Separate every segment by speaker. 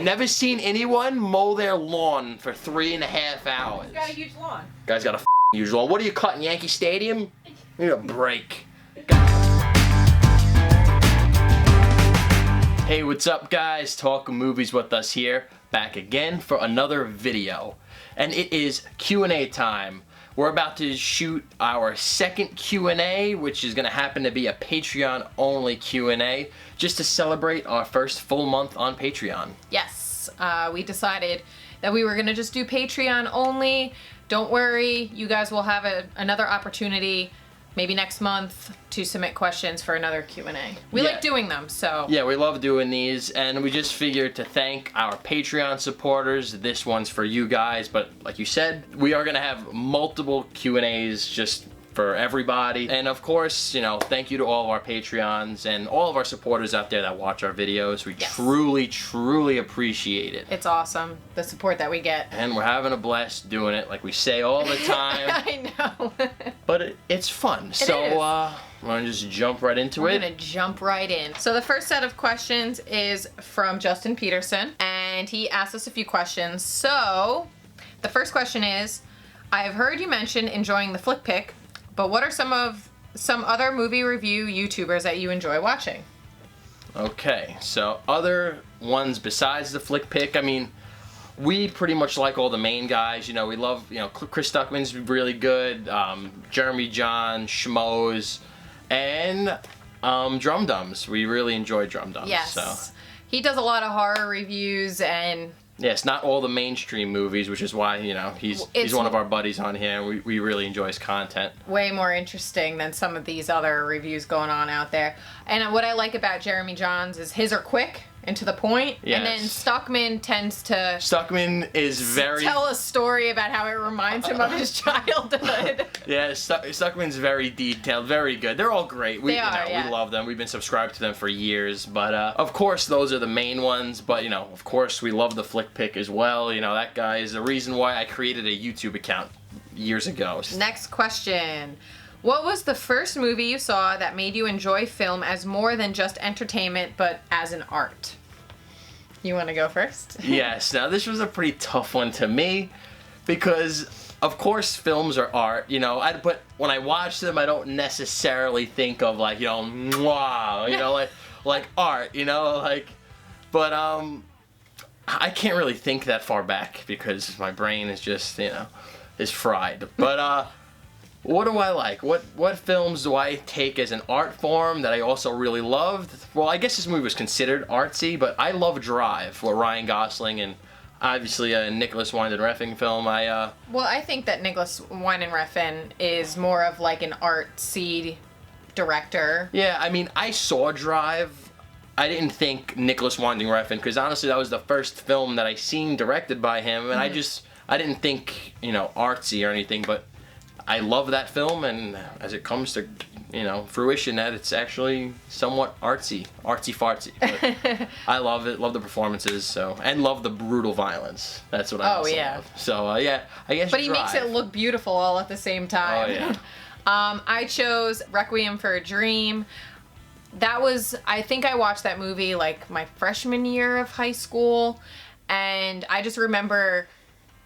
Speaker 1: never seen anyone mow their lawn for 3.5 hours.
Speaker 2: He's got a huge lawn.
Speaker 1: Guy's got a huge lawn. What are you cutting, Yankee Stadium? You need a break. Hey, what's up guys? Talking movies with us here. Back again for another video. And it is Q&A time. We're about to shoot our second Q&A, which is going to happen to be a Patreon-only Q&A, just to celebrate our first full month on Patreon.
Speaker 2: Yes, we decided that we were going to just do Patreon only. Don't worry, you guys will have another opportunity, maybe next month, to submit questions for another Q&A. We like doing them, so. Yeah,
Speaker 1: we love doing these, and we just figured to thank our Patreon supporters. This one's for you guys, but like you said, we are going to have multiple Q&As just for everybody. And of course, you know, thank you to all of our Patreons and all of our supporters out there that watch our videos. We truly appreciate it.
Speaker 2: It's awesome, the support that we get.
Speaker 1: And we're having a blast doing it, like we say all the time.
Speaker 2: I know.
Speaker 1: But it's fun. So, we're gonna just jump right into it.
Speaker 2: We're gonna jump right in. So the first set of questions is from Justin Peterson, and he asked us a few questions. So, the first question is, I have heard you mention enjoying the flick pick, but what are some other movie review YouTubers that you enjoy watching?
Speaker 1: Okay, so other ones besides the flick pick, I mean, we pretty much like all the main guys. You know, we love, you know, Chris Stuckman's really good, Jeremy John, Schmoes, and Drum Dums. We really enjoy Drum Dums.
Speaker 2: Yes,
Speaker 1: so.
Speaker 2: He does a lot of horror reviews and...
Speaker 1: Yes, not all the mainstream movies, which is why, you know, he's one of our buddies on here. We really enjoy his content.
Speaker 2: Way more interesting than some of these other reviews going on out there. And what I like about Jeremy Johns is his are quick and to the point. Yes. And then Stuckman tends to...
Speaker 1: Stuckman is very...
Speaker 2: tell a story about how it reminds him of his childhood.
Speaker 1: Yeah, Stuckman's very detailed, very good. They're all great. We love them. We've been subscribed to them for years. But, of course, those are the main ones. But, you know, of course, we love the flick pick as well. You know, that guy is the reason why I created a YouTube account years ago.
Speaker 2: Next question. What was the first movie you saw that made you enjoy film as more than just entertainment, but as an art? You want to go first?
Speaker 1: Yes. Now, this was a pretty tough one to me because, of course, films are art, you know, but when I watch them, I don't necessarily think of, like, you know, wow, you know, like art, you know, like, but, I can't really think that far back because my brain is just, you know, is fried. But, what do I like? What films do I take as an art form that I also really loved? Well, I guess this movie was considered artsy, but I love Drive with Ryan Gosling and obviously a Nicholas Winding Refn film.
Speaker 2: Well, I think that Nicholas Winding Refn is more of like an artsy director.
Speaker 1: Yeah, I mean, I saw Drive. I didn't think Nicholas Winding Refn, because honestly that was the first film that I seen directed by him, and I didn't think, you know, artsy or anything, but I love that film, and as it comes to, you know, fruition, that it's actually somewhat artsy-fartsy. But I love it, love the performances, so, and love the brutal violence. That's what I also love. So, yeah, I guess
Speaker 2: But he makes it look beautiful all at the same time.
Speaker 1: Oh, yeah.
Speaker 2: I chose Requiem for a Dream. That was, I think I watched that movie like my freshman year of high school, and I just remember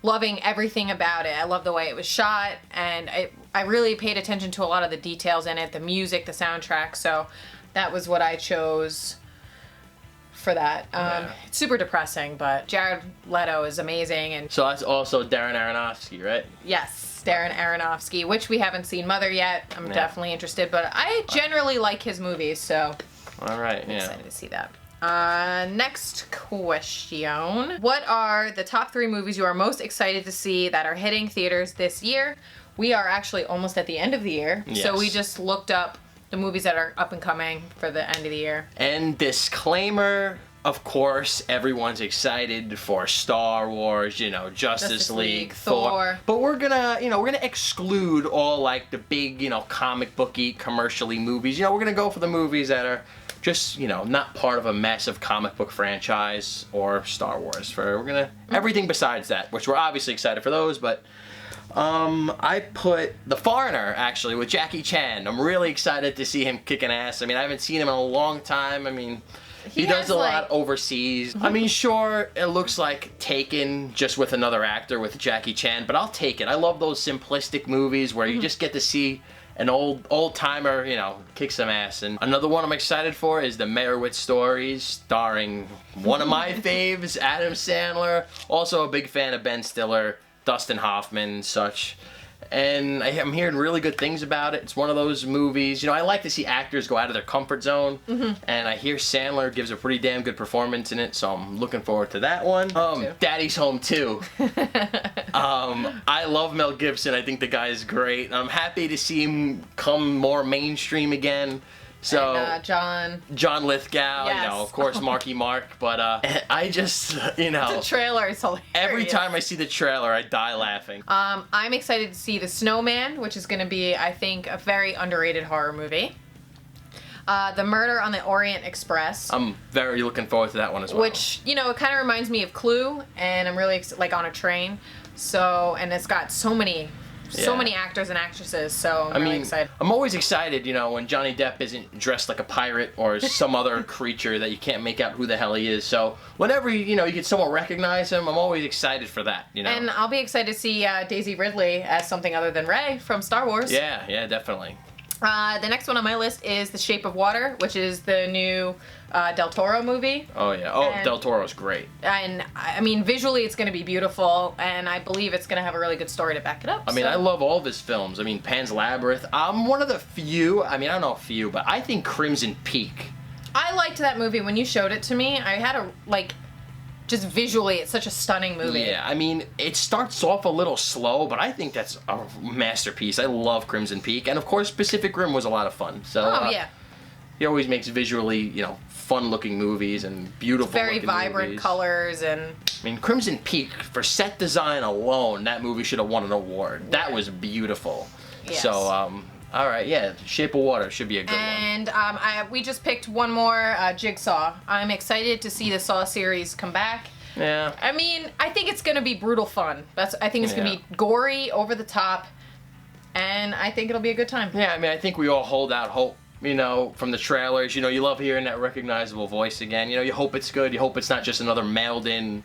Speaker 2: loving everything about it. I love the way it was shot, and I really paid attention to a lot of the details in it, the music, the soundtrack, so that was what I chose for that. It's super depressing, but Jared Leto is amazing. And
Speaker 1: so that's also Darren Aronofsky, right?
Speaker 2: Yes, Darren Aronofsky, which we haven't seen Mother yet. I'm definitely interested, but I generally like his movies, so
Speaker 1: all right,
Speaker 2: I'm excited to see that. Next question. What are the top 3 movies you are most excited to see that are hitting theaters this year? We are actually almost at the end of the year, so we just looked up the movies that are up and coming for the end of the year.
Speaker 1: And disclaimer, of course, everyone's excited for Star Wars, you know, Justice League, Thor. But we're gonna, you know, we're gonna exclude all, like, the big, you know, comic booky, commercially movies. You know, we're gonna go for the movies that are just, you know, not part of a massive comic book franchise or Star Wars. We're gonna everything besides that, which we're obviously excited for those, but I put The Foreigner, actually, with Jackie Chan. I'm really excited to see him kicking ass. I mean, I haven't seen him in a long time. I mean, He does
Speaker 2: has,
Speaker 1: a
Speaker 2: like-
Speaker 1: lot overseas. I mean, sure, it looks like Taken just with another actor with Jackie Chan, but I'll take it. I love those simplistic movies where you just get to see an old timer, you know, kick some ass. And another one I'm excited for is the Meyerowitz Stories, starring one of my faves, Adam Sandler. Also a big fan of Ben Stiller, Dustin Hoffman, and such. And I'm hearing really good things about it. It's one of those movies, you know, I like to see actors go out of their comfort zone. And I hear Sandler gives a pretty damn good performance in it, so I'm looking forward to that one. Daddy's Home 2. I love Mel Gibson. I think the guy is great. I'm happy to see him come more mainstream again. So
Speaker 2: and,
Speaker 1: John Lithgow,
Speaker 2: Yes.
Speaker 1: you know, of course, Marky Mark, but I just, you know,
Speaker 2: the trailer is hilarious.
Speaker 1: every time I see the trailer, I die laughing.
Speaker 2: I'm excited to see The Snowman, which is going to be, I think, a very underrated horror movie. The Murder on the Orient Express.
Speaker 1: I'm very looking forward to that one as well.
Speaker 2: Which, you know, it kind of reminds me of Clue, and I'm really, like, on a train. So, and it's got so many actors and actresses, so I'm really excited.
Speaker 1: I'm always excited, you know, when Johnny Depp isn't dressed like a pirate or some other creature that you can't make out who the hell he is. So whenever, you know, you can somewhat recognize him, I'm always excited for that, you know.
Speaker 2: And I'll be excited to see Daisy Ridley as something other than Rey from Star Wars.
Speaker 1: Yeah, definitely.
Speaker 2: The next one on my list is The Shape of Water, which is the new Del Toro movie.
Speaker 1: Oh, yeah. Oh, and Del Toro's great.
Speaker 2: And, I mean, visually it's going to be beautiful, and I believe it's going to have a really good story to back it up.
Speaker 1: I mean, I love all of his films. I mean, Pan's Labyrinth. I'm one of the few, I mean, I don't know a few, but I think Crimson Peak.
Speaker 2: I liked that movie. When you showed it to me, I had a, like... Just visually, it's such a stunning movie.
Speaker 1: Yeah, I mean, it starts off a little slow, but I think that's a masterpiece. I love Crimson Peak, and of course, Pacific Rim was a lot of fun. So,
Speaker 2: yeah.
Speaker 1: He always makes visually, you know, fun-looking movies and beautiful.
Speaker 2: Very vibrant
Speaker 1: movies.
Speaker 2: colors and.
Speaker 1: I mean, Crimson Peak, for set design alone, that movie should have won an award. That was beautiful.
Speaker 2: Yes.
Speaker 1: So, all right, yeah, Shape of Water should be a good one.
Speaker 2: And we just picked one more, Jigsaw. I'm excited to see the Saw series come back.
Speaker 1: Yeah.
Speaker 2: I mean, I think it's gonna be brutal fun. I think it's gonna be gory, over the top, and I think it'll be a good time.
Speaker 1: Yeah, I mean, I think we all hold out hope. You know, from the trailers, you know, you love hearing that recognizable voice again. You know, you hope it's good. You hope it's not just another mailed-in.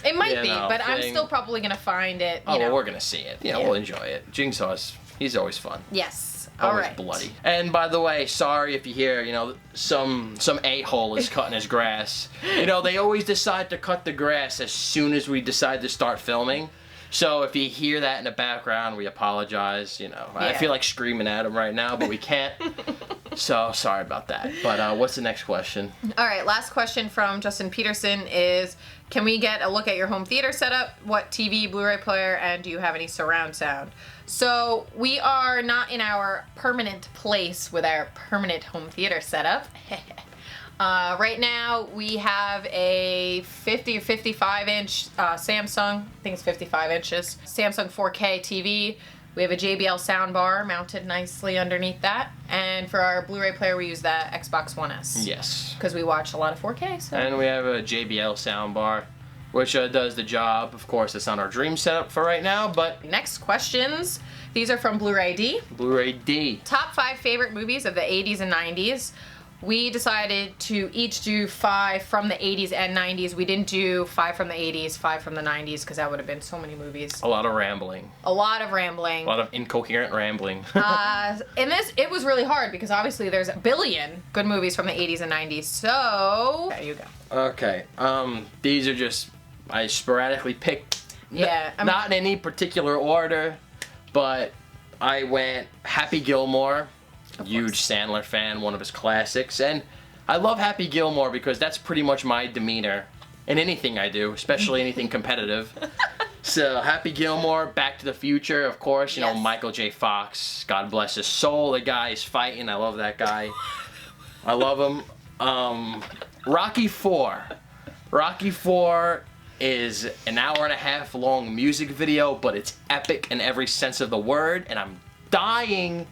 Speaker 2: It might be, but
Speaker 1: thing.
Speaker 2: I'm still probably gonna find it.
Speaker 1: Oh,
Speaker 2: you know.
Speaker 1: well, we're gonna see it. You know, we'll enjoy it. Jigsaw's, he's always fun.
Speaker 2: Yes.
Speaker 1: Always
Speaker 2: All right.
Speaker 1: bloody. And by the way, sorry if you hear, you know, some a-hole is cutting his grass. You know, they always decide to cut the grass as soon as we decide to start filming. So if you hear that in the background, we apologize. You know, I feel like screaming at him right now, but we can't. So sorry about that. But what's the next question?
Speaker 2: All right, last question from Justin Peterson is, can we get a look at your home theater setup? What TV, Blu-ray player, and do you have any surround sound? So we are not in our permanent place with our permanent home theater setup. Right now we have a 50 or 55 inch Samsung, I think it's 55 inches, Samsung 4K TV. We have a JBL soundbar mounted nicely underneath that. And for our Blu-ray player, we use the Xbox One S.
Speaker 1: Yes.
Speaker 2: Because we watch a lot of 4K. So.
Speaker 1: And we have a JBL soundbar, which does the job. Of course, it's not our dream setup for right now, but...
Speaker 2: Next questions. These are from Blu-ray D.
Speaker 1: Blu-ray D.
Speaker 2: Top 5 favorite movies of the 80s and 90s. We decided to each do 5 from the 80s and 90s. We didn't do 5 from the 80s, 5 from the 90s, because that would have been so many movies.
Speaker 1: A lot of rambling.
Speaker 2: A lot of rambling.
Speaker 1: A lot of incoherent rambling.
Speaker 2: And it was really hard, because obviously there's a billion good movies from the 80s and 90s. So, there you go.
Speaker 1: Okay. These are just, I sporadically picked.
Speaker 2: Yeah.
Speaker 1: Not in any particular order, but I went Happy Gilmore. Huge Sandler fan, one of his classics. And I love Happy Gilmore because that's pretty much my demeanor in anything I do, especially anything competitive. So, Happy Gilmore, Back to the Future, of course, you know, Michael J. Fox, God bless his soul, the guy is fighting, I love that guy. I love him. Rocky IV. Rocky IV is an hour-and-a-half long music video, but it's epic in every sense of the word, and I'm dying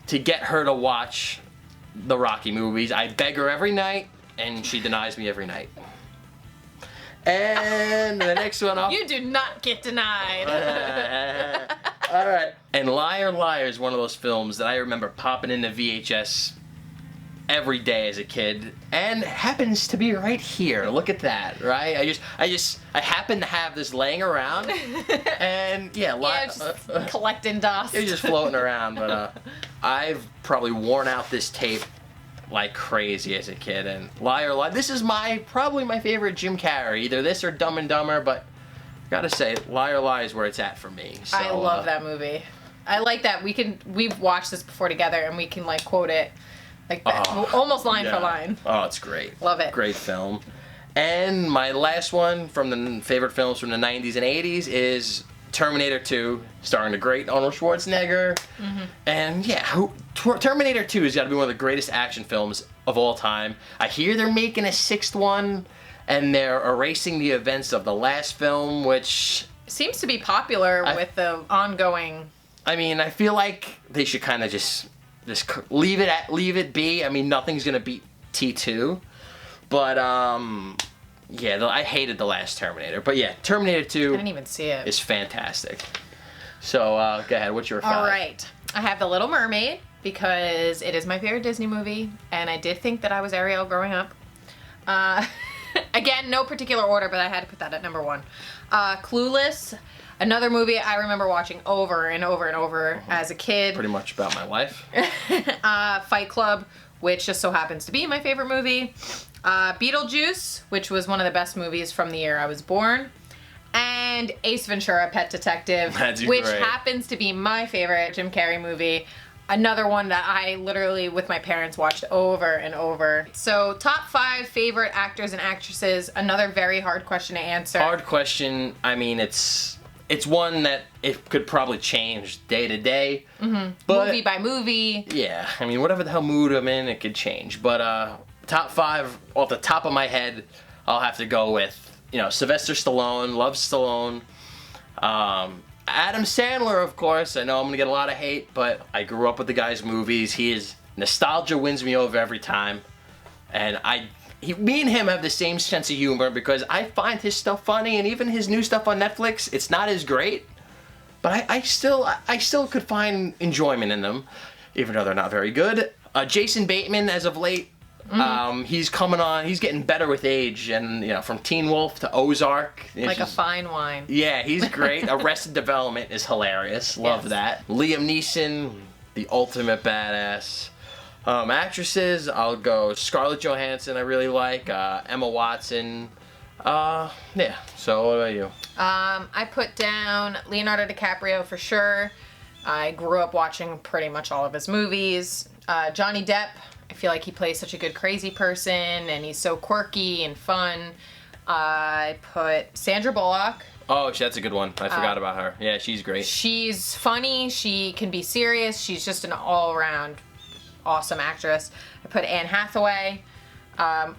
Speaker 1: to get her to watch the Rocky movies. I beg her every night, and she denies me every night. And the next one up...
Speaker 2: You do not get denied.
Speaker 1: Alright. And Liar Liar is one of those films that I remember popping into VHS every day as a kid, and happens to be right here. Look at that, right? I happen to have this laying around, and
Speaker 2: just collecting dust.
Speaker 1: It's just floating around. But I've probably worn out this tape like crazy as a kid. And Liar Liar, this is probably my favorite Jim Carrey. Either this or Dumb and Dumber, but gotta say, Liar Liar is where it's at for me. So,
Speaker 2: I love that movie. I like that we've watched this before together, and we can like quote it like that, almost line for line.
Speaker 1: Oh, it's great.
Speaker 2: Love it.
Speaker 1: Great film. And my last one from the favorite films from the 90s and 80s is Terminator 2, starring the great Arnold Schwarzenegger. Mm-hmm. And Terminator 2 has got to be one of the greatest action films of all time. I hear they're making a 6th one, and they're erasing the events of the last film, which
Speaker 2: seems to be popular with the ongoing.
Speaker 1: I mean, I feel like they should kind of just leave it be. I mean, nothing's gonna beat T2, but I hated the last Terminator. But yeah, Terminator 2.
Speaker 2: I didn't even see it.
Speaker 1: Is fantastic. So go ahead. What's your 5?
Speaker 2: All right, I have The Little Mermaid because it is my favorite Disney movie, and I did think that I was Ariel growing up. Again, no particular order, but I had to put that at number 1. Clueless. Another movie I remember watching over and over and over as a kid.
Speaker 1: Pretty much about my life.
Speaker 2: Fight Club, which just so happens to be my favorite movie. Beetlejuice, which was one of the best movies from the year I was born. And Ace Ventura, Pet Detective, which happens to be my favorite Jim Carrey movie. Another one that I literally, with my parents, watched over and over. So, top 5 favorite actors and actresses. Another very hard question to answer.
Speaker 1: Hard question. I mean, it's one that it could probably change day to day.
Speaker 2: Mm-hmm. But, movie by movie.
Speaker 1: Yeah. I mean, whatever the hell mood I'm in, it could change. But top 5, off the top of my head, I'll have to go with, Sylvester Stallone. Love Stallone. Adam Sandler, of course. I know I'm going to get a lot of hate, but I grew up with the guy's movies. Nostalgia wins me over every time. And me and him have the same sense of humor because I find his stuff funny, and even his new stuff on Netflix, it's not as great. But I still could find enjoyment in them, even though they're not very good. Jason Bateman, as of late, he's coming on. He's getting better with age, and from Teen Wolf to Ozark,
Speaker 2: like a fine wine.
Speaker 1: Yeah, he's great. Arrested Development is hilarious. Love that. Liam Neeson, the ultimate badass. Actresses, I'll go Scarlett Johansson. I really like Emma Watson. Yeah. So what about you?
Speaker 2: I put down Leonardo DiCaprio for sure. I grew up watching pretty much all of his movies. Johnny Depp. I feel like he plays such a good crazy person, and he's so quirky and fun. I put Sandra Bullock.
Speaker 1: Oh, that's a good one. I forgot about her. Yeah, she's great.
Speaker 2: She's funny. She can be serious. She's just an all-around awesome actress. I put Anne Hathaway.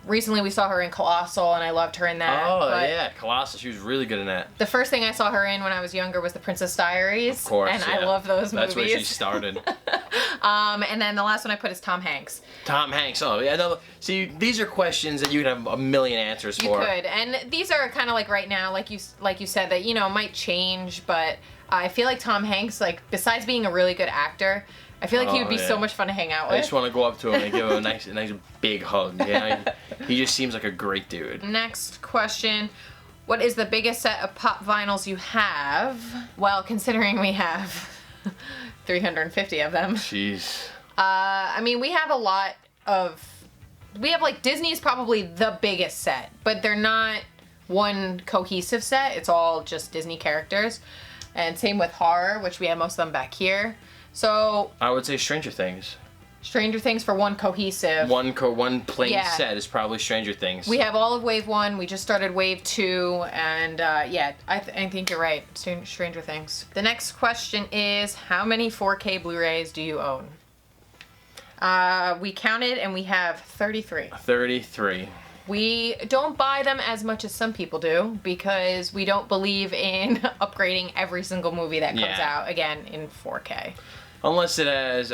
Speaker 2: Recently we saw her in Colossal, and I loved her in that.
Speaker 1: Oh, yeah, Colossal. She was really good in that.
Speaker 2: The first thing I saw her in when I was younger was The Princess Diaries.
Speaker 1: Of course,
Speaker 2: and I love those movies.
Speaker 1: That's where she started.
Speaker 2: And then the last one I put is Tom Hanks.
Speaker 1: Tom Hanks. Oh, yeah. No, see, these are questions that you could have a million answers for.
Speaker 2: You could. And these are kind of like right now, like you said, that, might change, but I feel like Tom Hanks, besides being a really good actor, I feel like he would be so much fun to hang out with.
Speaker 1: I just want to go up to him and give him a nice big hug. He just seems like a great dude.
Speaker 2: Next question. What is the biggest set of pop vinyls you have? Well, considering we have 350 of them.
Speaker 1: Jeez.
Speaker 2: I mean, we have a lot of... We have, Disney's probably the biggest set, but they're not one cohesive set. It's all just Disney characters. And same with horror, which we have most of them back here. So
Speaker 1: I would say Stranger Things.
Speaker 2: Stranger Things for one cohesive.
Speaker 1: One plain set is probably Stranger Things.
Speaker 2: We have all of Wave 1. We just started Wave 2. And I think you're right. Stranger Things. The next question is, how many 4K Blu-rays do you own? We counted and we have 33.
Speaker 1: 33.
Speaker 2: We don't buy them as much as some people do because we don't believe in upgrading every single movie that comes out, again, in 4K.
Speaker 1: Unless it has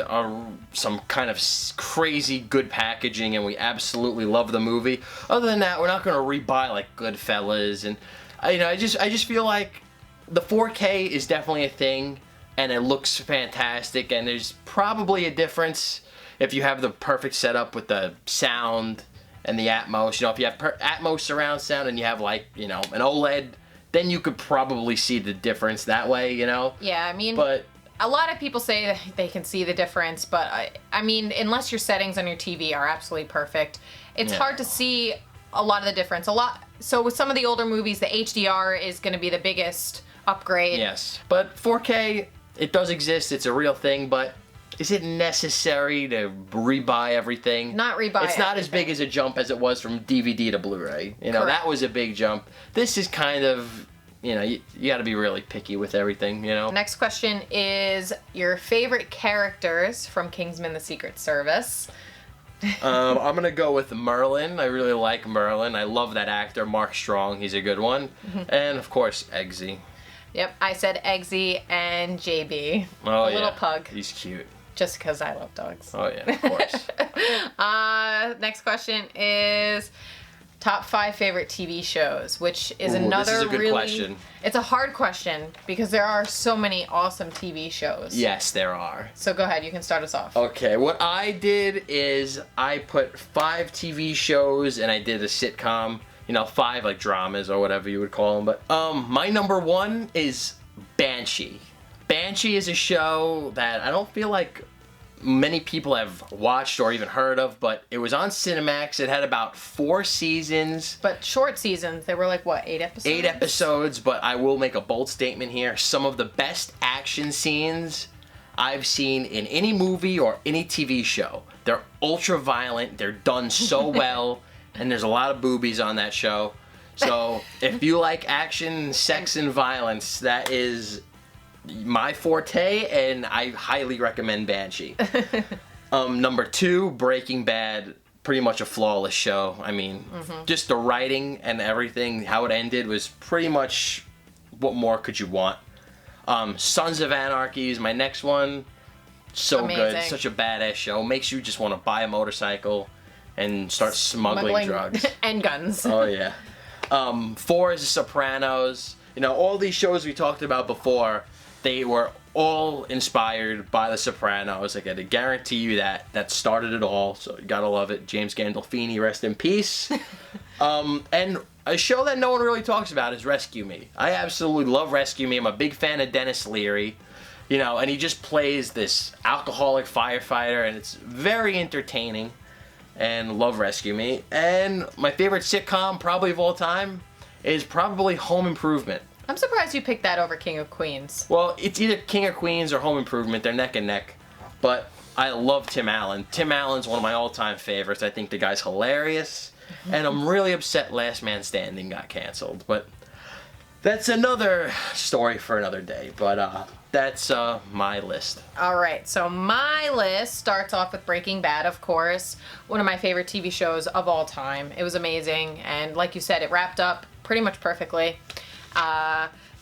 Speaker 1: some kind of crazy good packaging and we absolutely love the movie. Other than that, we're not going to rebuy Goodfellas. And I just feel like the 4K is definitely a thing, and it looks fantastic. And there's probably a difference if you have the perfect setup with the sound and the Atmos, you know, if you have Atmos surround sound and you have like, you know, an OLED, then you could probably see the difference that way, you know?
Speaker 2: Yeah, I mean,
Speaker 1: but
Speaker 2: a lot of people say that they can see the difference, but I mean, unless your settings on your TV are absolutely perfect, it's hard to see a lot of the difference. So with some of the older movies, the HDR is going to be the biggest upgrade.
Speaker 1: Yes, but 4K, it does exist. It's a real thing, but is it necessary to rebuy everything?
Speaker 2: Not rebuy
Speaker 1: It's not as big as a jump as it was from DVD to Blu-ray. You know, that was a big jump. This is kind of, you know, you got to be really picky with everything, you know?
Speaker 2: Next question is your favorite characters from Kingsman: The Secret Service.
Speaker 1: I'm going to go with Merlin. I really like Merlin. I love that actor, Mark Strong. He's a good one. And, of course, Eggsy.
Speaker 2: Yep, I said Eggsy and JB.
Speaker 1: Oh,
Speaker 2: a little pug.
Speaker 1: He's cute.
Speaker 2: Just because I love dogs.
Speaker 1: Oh, yeah, of course.
Speaker 2: Next question is top 5 favorite TV shows, which is another
Speaker 1: this is a good
Speaker 2: really...
Speaker 1: question.
Speaker 2: It's a hard question because there are so many awesome TV shows.
Speaker 1: Yes, there are.
Speaker 2: So go ahead, you can start us off.
Speaker 1: Okay, what I did is I put 5 TV shows and I did a sitcom. You know, 5 like dramas or whatever you would call them. But my number 1 is Banshee. Banshee is a show that I don't feel like many people have watched or even heard of, but it was on Cinemax. It had about 4 seasons.
Speaker 2: But short seasons. They were like, what, 8 episodes?
Speaker 1: 8 episodes, but I will make a bold statement here. Some of the best action scenes I've seen in any movie or any TV show. They're ultra violent. They're done so well. And there's a lot of boobies on that show. So if you like action, sex, and violence, that is my forte, and I highly recommend Banshee. Number 2, Breaking Bad. Pretty much a flawless show. I mean, just the writing and everything, how it ended was pretty much what more could you want. Sons of Anarchy is my next one. So
Speaker 2: amazing.
Speaker 1: Good. Such a badass show. Makes you just want to buy a motorcycle and start smuggling drugs.
Speaker 2: And guns.
Speaker 1: Oh, yeah. 4 is The Sopranos. You know, all these shows we talked about before, they were all inspired by The Sopranos. I gotta guarantee you that started it all, so you gotta love it. James Gandolfini, rest in peace. And a show that no one really talks about is Rescue Me. I absolutely love Rescue Me. I'm a big fan of Dennis Leary. You know, and he just plays this alcoholic firefighter, and it's very entertaining. And love Rescue Me. And my favorite sitcom, probably of all time, is probably Home Improvement.
Speaker 2: I'm surprised you picked that over King of Queens.
Speaker 1: Well, it's either King of Queens or Home Improvement. They're neck and neck. But I love Tim Allen. Tim Allen's one of my all-time favorites. I think the guy's hilarious. And I'm really upset Last Man Standing got canceled. But that's another story for another day. But that's my list.
Speaker 2: All right, so my list starts off with Breaking Bad, of course. One of my favorite TV shows of all time. It was amazing, and like you said, it wrapped up pretty much perfectly.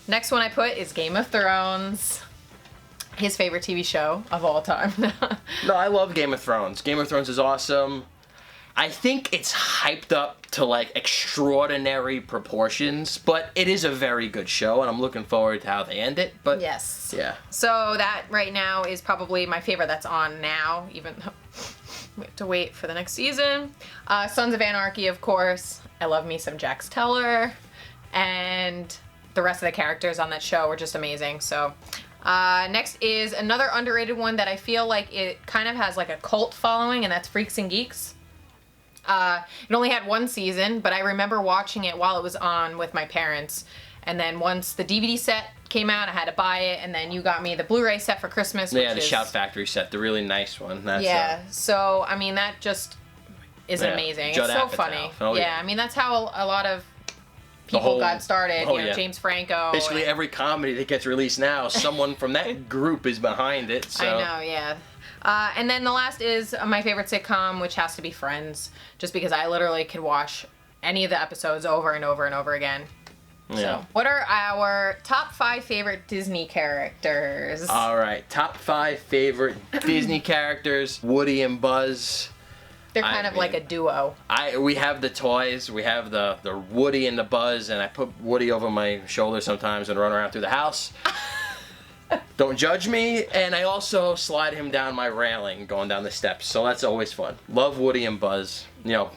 Speaker 2: Next one I put is Game of Thrones. His favorite TV show of all time.
Speaker 1: No, I love Game of Thrones. Game of Thrones is awesome. I think it's hyped up to like extraordinary proportions, but it is a very good show, and I'm looking forward to how they end it. But
Speaker 2: yes.
Speaker 1: Yeah.
Speaker 2: So that right now is probably my favorite that's on now, even though we have to wait for the next season. Sons of Anarchy, of course. I love me some Jax Teller, and the rest of the characters on that show were just amazing. So next is another underrated one that I feel like it kind of has like a cult following, and that's Freaks and Geeks. It only had 1 season, but I remember watching it while it was on with my parents. And then once the DVD set came out, I had to buy it. And then you got me the Blu-ray set for Christmas.
Speaker 1: Yeah, the Shout Factory set, the really nice one. That's,
Speaker 2: yeah, so, I mean, that just is amazing.
Speaker 1: Judd
Speaker 2: it's so
Speaker 1: Apatow.
Speaker 2: funny.
Speaker 1: Oh,
Speaker 2: yeah, I mean, that's how a lot of people got started.
Speaker 1: Oh,
Speaker 2: you know, James Franco.
Speaker 1: Basically, every comedy that gets released now, someone from that group is behind it. So.
Speaker 2: I know, yeah. And then the last is my favorite sitcom, which has to be Friends, just because I literally could watch any of the episodes over and over and over again.
Speaker 1: Yeah.
Speaker 2: So, what are our top 5 favorite Disney characters?
Speaker 1: All right, top 5 favorite Disney characters: Woody and Buzz.
Speaker 2: They're kind of like a duo.
Speaker 1: We have the toys. We have the Woody and the Buzz, and I put Woody over my shoulder sometimes and run around through the house. Don't judge me. And I also slide him down my railing going down the steps. So that's always fun. Love Woody and Buzz. You know,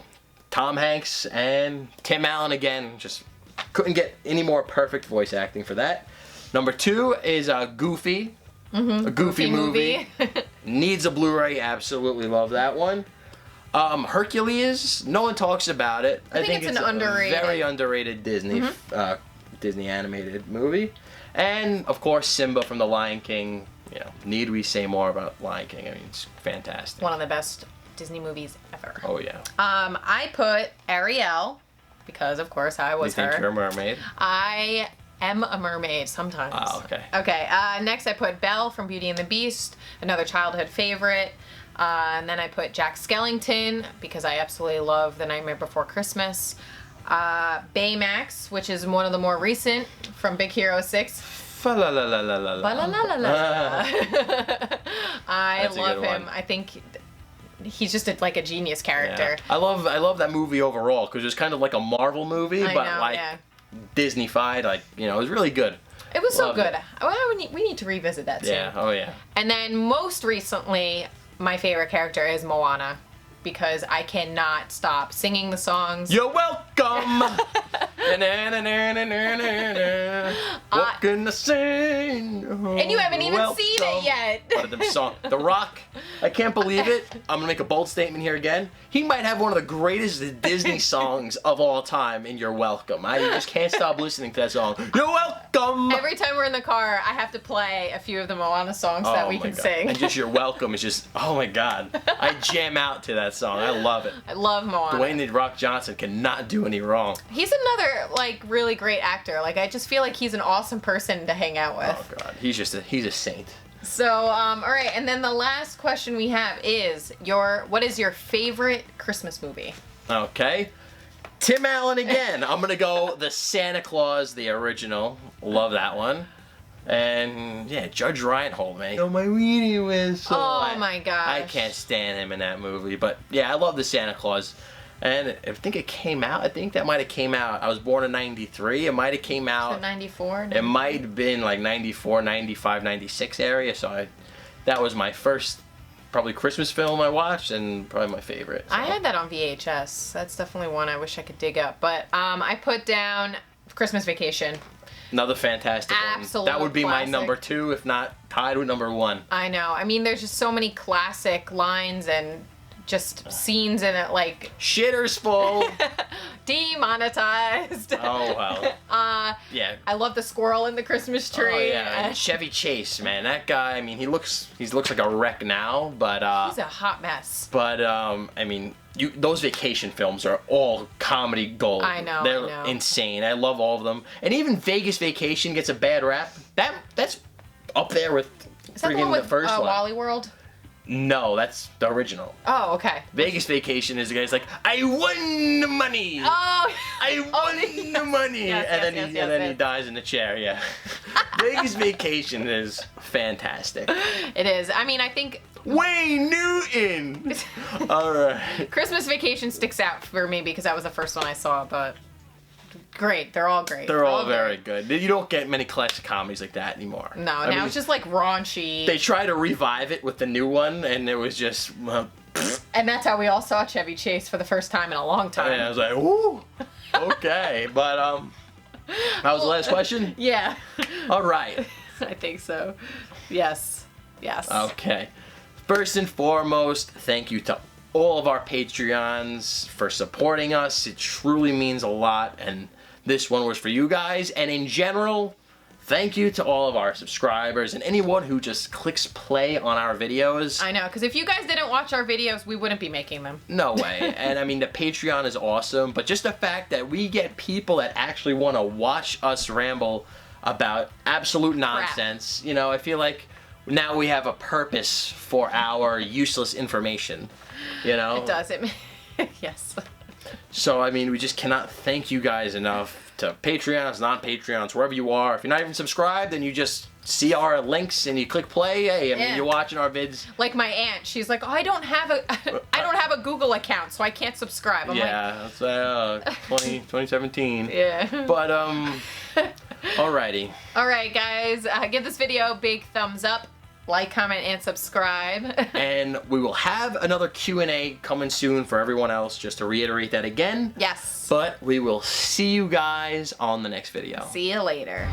Speaker 1: Tom Hanks and Tim Allen again. Just couldn't get any more perfect voice acting for that. Number 2 is Goofy. A Goofy movie. Needs a Blu-ray. Absolutely love that one. Hercules. No one talks about it.
Speaker 2: I think it's an underrated.
Speaker 1: Very underrated Disney Disney animated movie. And of course Simba from The Lion King. You know, need we say more about Lion King? I mean, it's fantastic.
Speaker 2: One of the best Disney movies ever.
Speaker 1: Oh yeah.
Speaker 2: I put Ariel because of course I was
Speaker 1: You think
Speaker 2: her.
Speaker 1: you're a mermaid?
Speaker 2: I am a mermaid sometimes.
Speaker 1: Oh, okay.
Speaker 2: Okay. Next I put Belle from Beauty and the Beast, another childhood favorite. And then I put Jack Skellington because I absolutely love The Nightmare Before Christmas. Baymax, which is one of the more recent from Big Hero 6.
Speaker 1: Fa-la-la-la-la-la.
Speaker 2: I
Speaker 1: That's a
Speaker 2: love
Speaker 1: good
Speaker 2: him.
Speaker 1: one.
Speaker 2: I think he's just like a genius character.
Speaker 1: Yeah. I love that movie overall because it's kind of like a Marvel movie,
Speaker 2: I
Speaker 1: but
Speaker 2: know,
Speaker 1: like
Speaker 2: yeah.
Speaker 1: Disney-fied. Like, you know, it was really good.
Speaker 2: It was so
Speaker 1: Loved
Speaker 2: good.
Speaker 1: it.
Speaker 2: Well, we need to revisit that soon.
Speaker 1: Yeah. Oh yeah.
Speaker 2: And then most recently, my favorite character is Moana because I cannot stop singing the songs.
Speaker 1: You're welcome. What can I sing?
Speaker 2: And you haven't even seen it yet.
Speaker 1: The song, The Rock. I can't believe it. I'm gonna make a bold statement here again. He might have one of the greatest Disney songs of all time in You're Welcome. I just can't stop listening to that song. You're welcome.
Speaker 2: Every time we're in the car, I have to play a few of the Moana songs that we
Speaker 1: my
Speaker 2: can
Speaker 1: God.
Speaker 2: sing.
Speaker 1: And just You're Welcome is just, oh my God. I jam out to that song. I love it.
Speaker 2: I love Moana.
Speaker 1: Dwayne The Rock Johnson cannot do any wrong.
Speaker 2: He's another like really great actor. Like I just feel like he's an awesome person to hang out with.
Speaker 1: Oh God, he's a saint.
Speaker 2: So, all right, and then the last question we have is what is your favorite Christmas movie?
Speaker 1: Okay. Tim Allen again. I'm gonna go the Santa Claus, the original. Love that one. And yeah, Judge Reinhold, man. Oh my weenie whistle.
Speaker 2: Oh my gosh.
Speaker 1: I can't stand him in that movie, but yeah, I love the Santa Claus. And I think it came out. I think that might have came out. I was born in '93. It might have came out.
Speaker 2: 94?
Speaker 1: It might have been like 94, 95, 96 area. So that was my first probably Christmas film I watched and probably my favorite. So.
Speaker 2: I had that on VHS. That's definitely one I wish I could dig up. But I put down Christmas Vacation.
Speaker 1: Another fantastic
Speaker 2: Absolute
Speaker 1: one. That would be
Speaker 2: classic.
Speaker 1: my number 2, if not tied with number 1.
Speaker 2: I know. I mean, there's just so many classic lines and just scenes in it, like
Speaker 1: Shitter's full.
Speaker 2: demonetized.
Speaker 1: Oh well. Yeah.
Speaker 2: I love the squirrel in the Christmas tree.
Speaker 1: Oh yeah. And Chevy Chase, man, that guy. I mean, he looks like a wreck now, but
Speaker 2: he's a hot mess.
Speaker 1: But I mean, those vacation films are all comedy gold.
Speaker 2: I know.
Speaker 1: They're insane. I love all of them. And even Vegas Vacation gets a bad rap. That's up there with
Speaker 2: Is that the one with
Speaker 1: first one.
Speaker 2: Wally World?
Speaker 1: No, that's the original.
Speaker 2: Oh, okay.
Speaker 1: Vegas Vacation is the guy's like, I won the money.
Speaker 2: Oh,
Speaker 1: I won the money.
Speaker 2: Yes,
Speaker 1: and
Speaker 2: yes,
Speaker 1: then he dies in the chair. Yeah. Vegas Vacation is fantastic.
Speaker 2: it is. I mean, I think
Speaker 1: Wayne Newton. All right.
Speaker 2: Christmas Vacation sticks out for me because that was the first one I saw, but great. They're all great.
Speaker 1: They're all very good. You don't get many classic comedies like that anymore.
Speaker 2: No,
Speaker 1: I
Speaker 2: now
Speaker 1: mean,
Speaker 2: it's just like raunchy.
Speaker 1: They try to revive it with the new one, and it was just.
Speaker 2: And that's how we all saw Chevy Chase for the first time in a long time.
Speaker 1: And I was like, ooh, okay. But that was the last question?
Speaker 2: Yeah.
Speaker 1: All right.
Speaker 2: I think so. Yes. Yes.
Speaker 1: Okay. First and foremost, thank you to all of our Patreons for supporting us. It truly means a lot, and this one was for you guys. And in general, thank you to all of our subscribers and anyone who just clicks play on our videos.
Speaker 2: I know, because if you guys didn't watch our videos, we wouldn't be making them.
Speaker 1: No way. And I mean, the Patreon is awesome, but just the fact that we get people that actually want to watch us ramble about absolute nonsense, you know, I feel like now we have a purpose for our useless information, you know?
Speaker 2: It does. Yes.
Speaker 1: So, I mean, we just cannot thank you guys enough. To Patreons, non-Patreons, wherever you are. If you're not even subscribed, then you just see our links and you click play. Hey, I mean, you're watching our vids.
Speaker 2: Like my aunt, she's like, "Oh, I don't have a Google account, so I can't subscribe." I'm
Speaker 1: yeah, that's 2017.
Speaker 2: Yeah.
Speaker 1: But Alrighty.
Speaker 2: All right, guys, give this video a big thumbs up, like, comment, and subscribe.
Speaker 1: And we will have another Q&A coming soon for everyone else, just to reiterate that again.
Speaker 2: Yes.
Speaker 1: But we will see you guys on the next video.
Speaker 2: See you later.